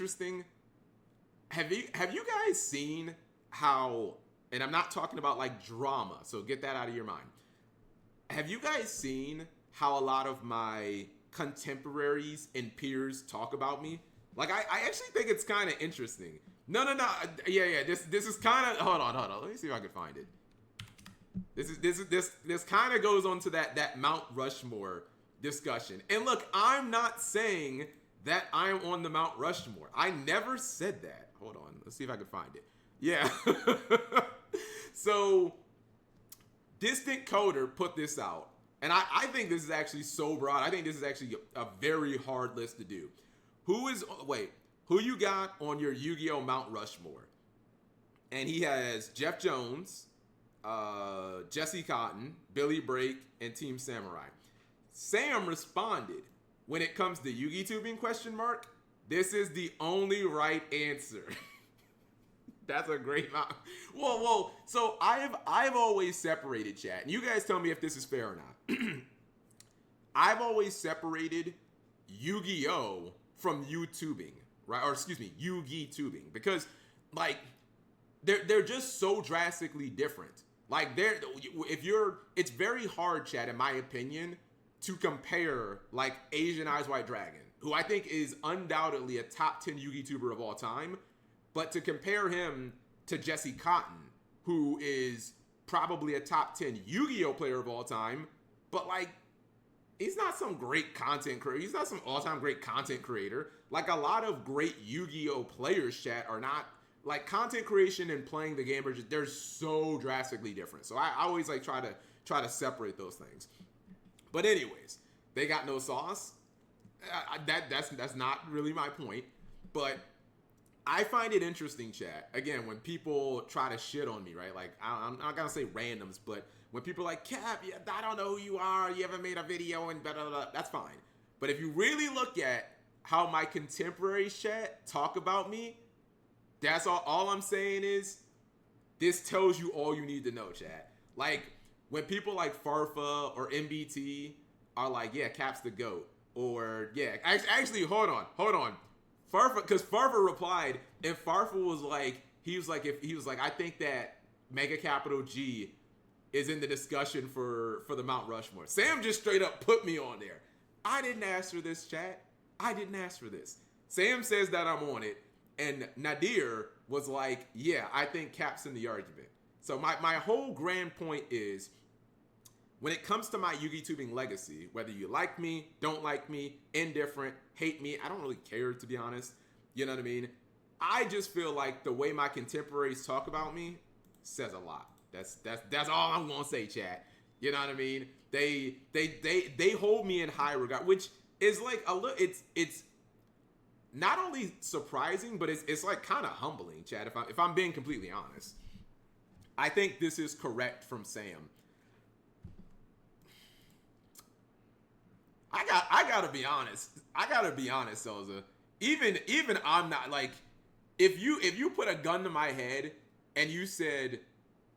interesting. Have you guys seen how? And I'm not talking about like drama, so get that out of your mind. Have you guys seen how a lot of my contemporaries and peers talk about me? Like, I actually think it's kind of interesting. No, no, no. Yeah. This is kind of. Hold on. Let me see if I can find it. This kind of goes on to that Mount Rushmore discussion. And look, I'm not saying that I'm on the Mount Rushmore. I never said that. Hold on. Let's see if I can find it. Yeah. So Distant Coder put this out, and I think this is actually so broad. I think this is actually a very hard list to do. Who you got on your Yu-Gi-Oh! Mount Rushmore? And he has Jeff Jones, Jesse Cotton, Billy Brake, and Team Samurai. Sam responded, when it comes to Yu-Gi tubing question mark, this is the only right answer. That's a great mount. Whoa. So I've always separated, chat, and you guys tell me if this is fair or not. I've always separated Yu-Gi-Oh from YouTubing, right? Or excuse me, Yu-Gi tubing, because like they're just so drastically different. Like it's very hard, chat, in my opinion, to compare like Asian Eyes White Dragon, who I think is undoubtedly a top 10 Yu-Gi tuber of all time, but to compare him to Jesse Cotton, who is probably a top 10 Yu-Gi-Oh player of all time, but like he's not some great content creator. He's not some all-time great content creator. Like a lot of great Yu-Gi-Oh players, chat, are not. Like content creation and playing the game they're so drastically different. So I always like try to separate those things. But anyways, they got no sauce. That's not really my point. But I find it interesting, chat. Again, when people try to shit on me, right? Like I'm not gonna say randoms, but when people are like, Cap, yeah, I don't know who you are. You haven't made a video and blah, blah, blah. That's fine. But if you really look at how my contemporaries, chat, talk about me, that's all I'm saying is this tells you all you need to know, chat. Like when people like Farfa or MBT are like, yeah, Cap's the GOAT. Or yeah, actually, hold on. Farfa, because Farfa replied, and Farfa was like, I think that MegaCapitalG is in the discussion for the Mount Rushmore. Sam just straight up put me on there. I didn't ask for this, chat. I didn't ask for this. Sam says that I'm on it. And Nadir was like, yeah, I think Cap's in the argument. So my whole grand point is, when it comes to my Yu-Gi tubing legacy, whether you like me, don't like me, indifferent, hate me, I don't really care, to be honest. You know what I mean? I just feel like the way my contemporaries talk about me says a lot. That's all I'm gonna say, chat. You know what I mean? They hold me in high regard, which is like a little. It's not only surprising, but it's like kind of humbling, Chad. If I'm being completely honest, I think this is correct from Sam. I gotta be honest. Soza. Even I'm not like, if you put a gun to my head and you said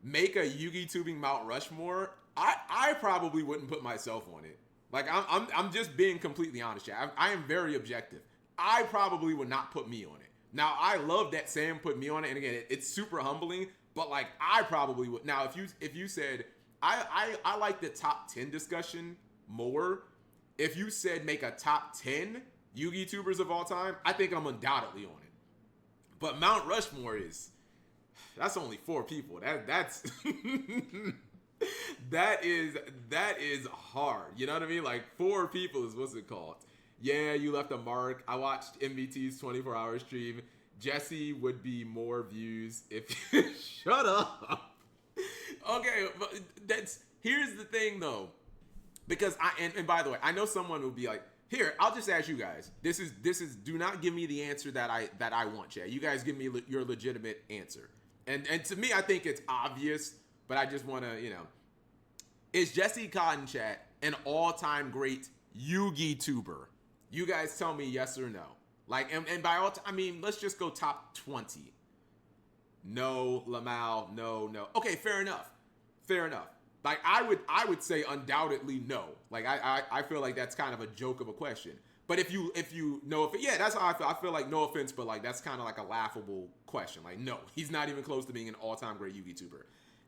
make a Yu-Gi tubing Mount Rushmore, I probably wouldn't put myself on it. Like I'm just being completely honest, Chad. I am very objective. I probably would not put me on it. Now, I love that Sam put me on it, and again, it's super humbling, but like I probably would. Now, if you said I like the top 10 discussion more, if you said make a top 10 Yu-Gi tubers of all time, I think I'm undoubtedly on it. But Mount Rushmore that's only 4 people. That's that is hard. You know what I mean? Like 4 people is what's it called? Yeah, you left a mark. I watched MVT's 24-hour stream. Jesse would be more views if shut up. Okay, but here's the thing though. Because and by the way, I know someone will be like, here, I'll just ask you guys. This is do not give me the answer that I want, Chad. You guys give me your legitimate answer. And to me, I think it's obvious, but I just want to, is Jesse Cotton, Chat, an all-time great Yu-Gi tuber? You guys tell me yes or no. Like, and by all, I mean, let's just go top 20. No, Lamau, no. Okay, fair enough. Like, I would say undoubtedly no. Like, I feel like that's kind of a joke of a question. But if you know, if yeah, that's how I feel. I feel like, no offense, but like that's kind of like a laughable question. Like, no, he's not even close to being an all-time great YouTuber.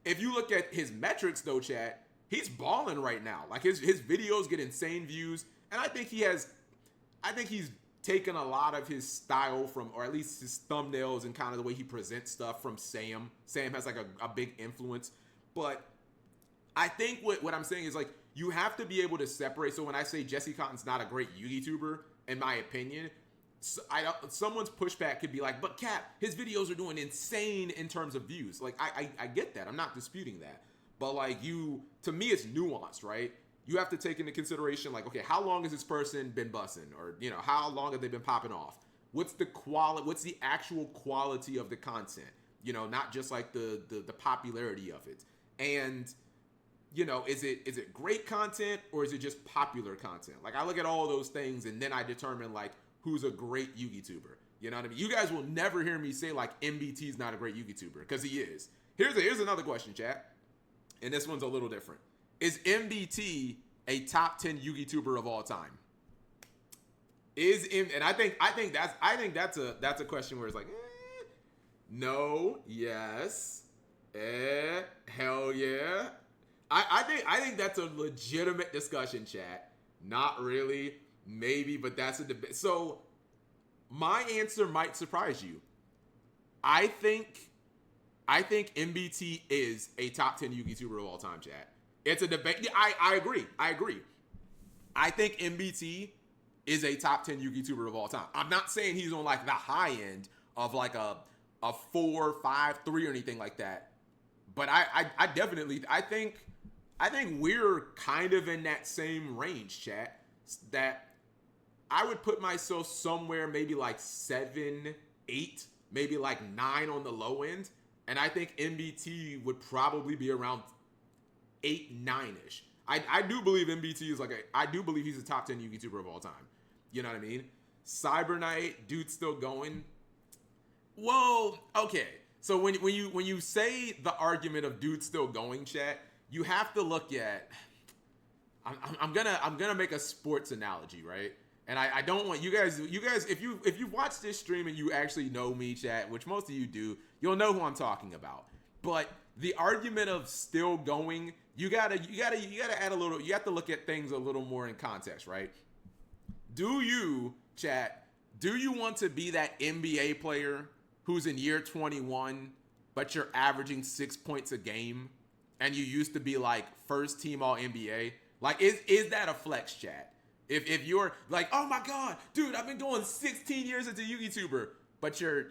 If you look at his metrics though, chat, he's balling right now. Like his videos get insane views, and I think he's taken a lot of his style from, or at least his thumbnails and kind of the way he presents stuff from Sam. Sam has like a big influence, but I think what I'm saying is like, you have to be able to separate. So when I say Jesse Cotton's not a great YouTuber, in my opinion, someone's pushback could be like, but Cap, his videos are doing insane in terms of views. Like, I get that. I'm not disputing that. But like, to me, it's nuanced, right? You have to take into consideration, like, okay, how long has this person been bussing? Or, you know, how long have they been popping off? What's the actual quality of the content? You know, not just like the popularity of it. And, you know, is it great content or is it just popular content? Like, I look at all those things and then I determine like who's a great YouTuber. You know what I mean? You guys will never hear me say like MBT's not a great YouTuber, because he is. Here's another question, chat. And this one's a little different. Is MBT a top 10 YouTuber of all time? And I think that's a question where it's like, no, yes, hell yeah. I think that's a legitimate discussion, chat. Not really, maybe, but that's a debate. So my answer might surprise you. I think MBT is a top 10 YouTuber of all time, chat. It's a debate. I agree. I think MBT is a top 10 YouTuber of all time. I'm not saying he's on like the high end of like a 4, 5, 3 or anything like that. But I definitely think we're kind of in that same range, chat. That I would put myself somewhere maybe like 7, 8, maybe like 9 on the low end. And I think MBT would probably be around 8, 9-ish. I do believe MBT is I do believe he's a top 10 YouTuber of all time. You know what I mean? Cyber Knight, dude's still going. Whoa, okay. So when you say the argument of dude still going, chat, you have to look at. I'm gonna make a sports analogy, right? And I don't want you guys if you watch this stream and you actually know me, chat, which most of you do, you'll know who I'm talking about. But the argument of still going, you gotta add a little. You have to look at things a little more in context, right? Do you, chat? Do you want to be that NBA player who's in year 21, but you're averaging 6 points a game, and you used to be like first team All NBA? Like, is that a flex, chat? If you're like, oh my god, dude, I've been going 16 years as a YouTuber, but your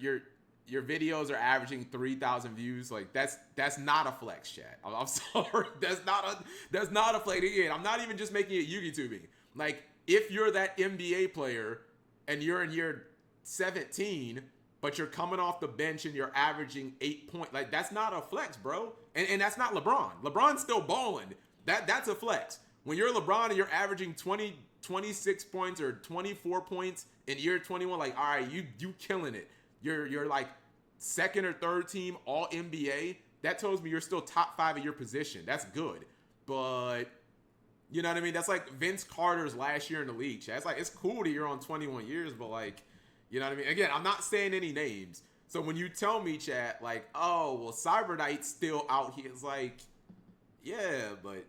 videos are averaging 3,000 views, like that's not a flex, chat. I'm sorry, that's not a flex. Again, I'm not even just making it YouTubing. Like, if you're that NBA player and you're in year 17, but you're coming off the bench and you're averaging 8 points, like, that's not a flex, bro. And that's not LeBron. LeBron's still balling. That's a flex. When you're LeBron and you're averaging 26 points or 24 points in year 21, like, all right, you killing it. You're like second or third team All NBA. That tells me you're still top 5 of your position. That's good. But you know what I mean? That's like Vince Carter's last year in the league, chat. It's like, it's cool that you're on 21 years, but like, you know what I mean? Again, I'm not saying any names. So when you tell me, chat, like, oh, well, Cyber Knight's still out here, it's like, yeah, but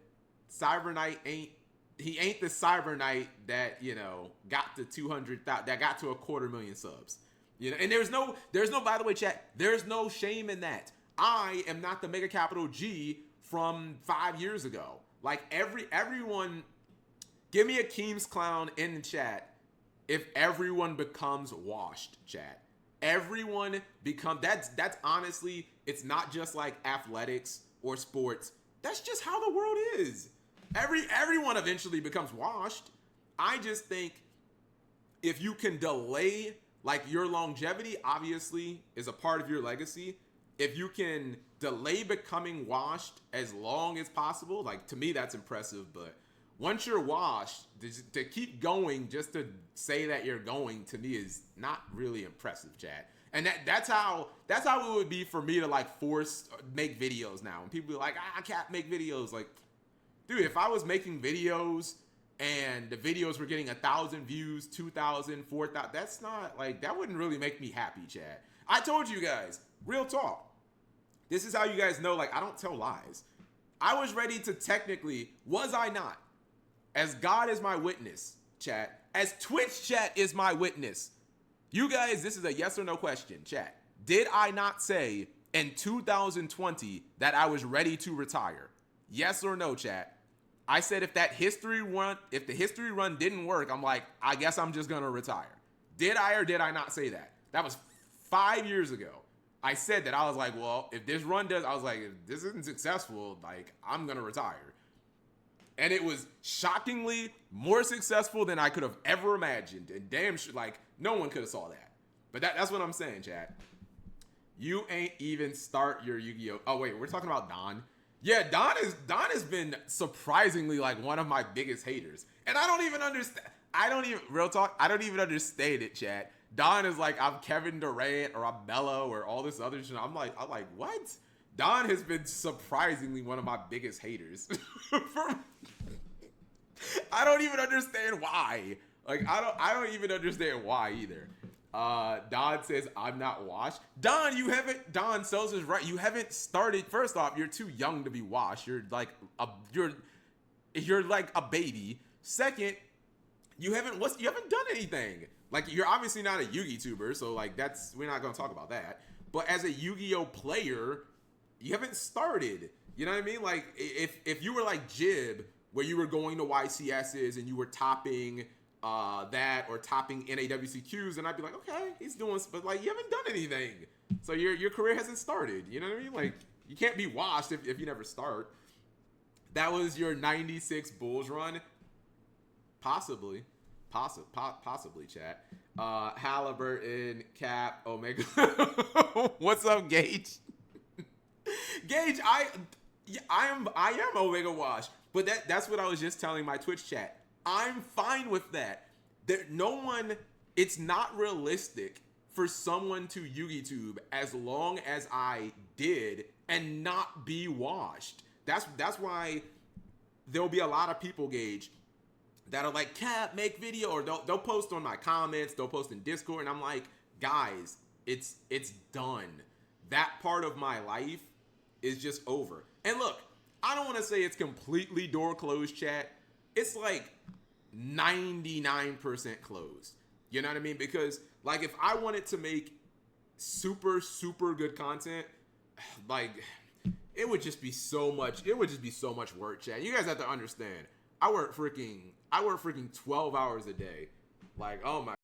Cyber Knight ain't the Cyber Knight that, you know, got to 200,000, that got to 250,000 subs. You know, and there's no, by the way, chat, there's no shame in that. I am not the MegaCapitalG from 5 years ago. Like, everyone, give me a Keems clown in the chat if everyone becomes washed, chat. Everyone that's honestly, it's not just like athletics or sports. That's just how the world is. Everyone eventually becomes washed. I just think if you can delay, like, your longevity obviously is a part of your legacy. If you can delay becoming washed as long as possible, like, to me that's impressive. But once you're washed, to keep going just to say that you're going, to me is not really impressive, chat. And that's how it would be for me to like make videos now. When people be like, I can't make videos, like, dude, if I was making videos and the videos were getting 1,000 views, 2,000, 4,000. That's not like, that wouldn't really make me happy, chat. I told you guys, real talk. This is how you guys know, like, I don't tell lies. I was ready to technically, was I not? As God is my witness, chat. As Twitch chat is my witness. You guys, this is a yes or no question, chat. Did I not say in 2020 that I was ready to retire? Yes or no, chat? I said if the history run didn't work, I'm like, I guess I'm just gonna retire. Did I or did I not say that? That was 5 years ago. I said that. I was like, well, if this run does, I was like, if this isn't successful, like, I'm gonna retire. And it was shockingly more successful than I could have ever imagined. And damn, like, no one could have saw that. But that's what I'm saying, chat. You ain't even start your Yu-Gi-Oh! Oh, wait, we're talking about Don. Yeah, Don has been surprisingly, like, one of my biggest haters. And I don't even understand. Real talk, I don't even understand it, chat. Don is like, I'm Kevin Durant or I'm Melo or all this other shit. I'm like, what? Don has been surprisingly one of my biggest haters. I don't even understand why. Like, I don't even understand why either. Don says, I'm not washed. Don sells his right. You haven't started. First off, you're too young to be washed. You're like a baby. Second, you haven't done anything. Like, you're obviously not a Yu-Gi tuber, so like we're not gonna talk about that. But as a Yu-Gi-Oh player, you haven't started. You know what I mean? Like, if you were like Jib, where you were going to YCSs and you were topping that or topping NAWCQs, and I'd be like, okay, he's doing, but like, you haven't done anything. So your career hasn't started. You know what I mean? Like, you can't be washed if you never start. That was your 96 Bulls run? Possibly, chat. Halliburton, Cap, Omega. What's up, Gage? Gage, I am Omega Wash, but that's what I was just telling my Twitch chat. I'm fine with that. It's not realistic for someone to YugiTube as long as I did and not be washed. That's why there'll be a lot of people, Gage, that are like, Cap, make video, or they'll post on my comments, they'll post in Discord, and I'm like, guys, it's done. That part of my life is just over. And look, I don't want to say it's completely door closed, chat. It's like 99% closed. You know what I mean? Because like, if I wanted to make super, super good content, like, it would just be so much work, chat. You guys have to understand. I work freaking 12 hours a day. Like, oh my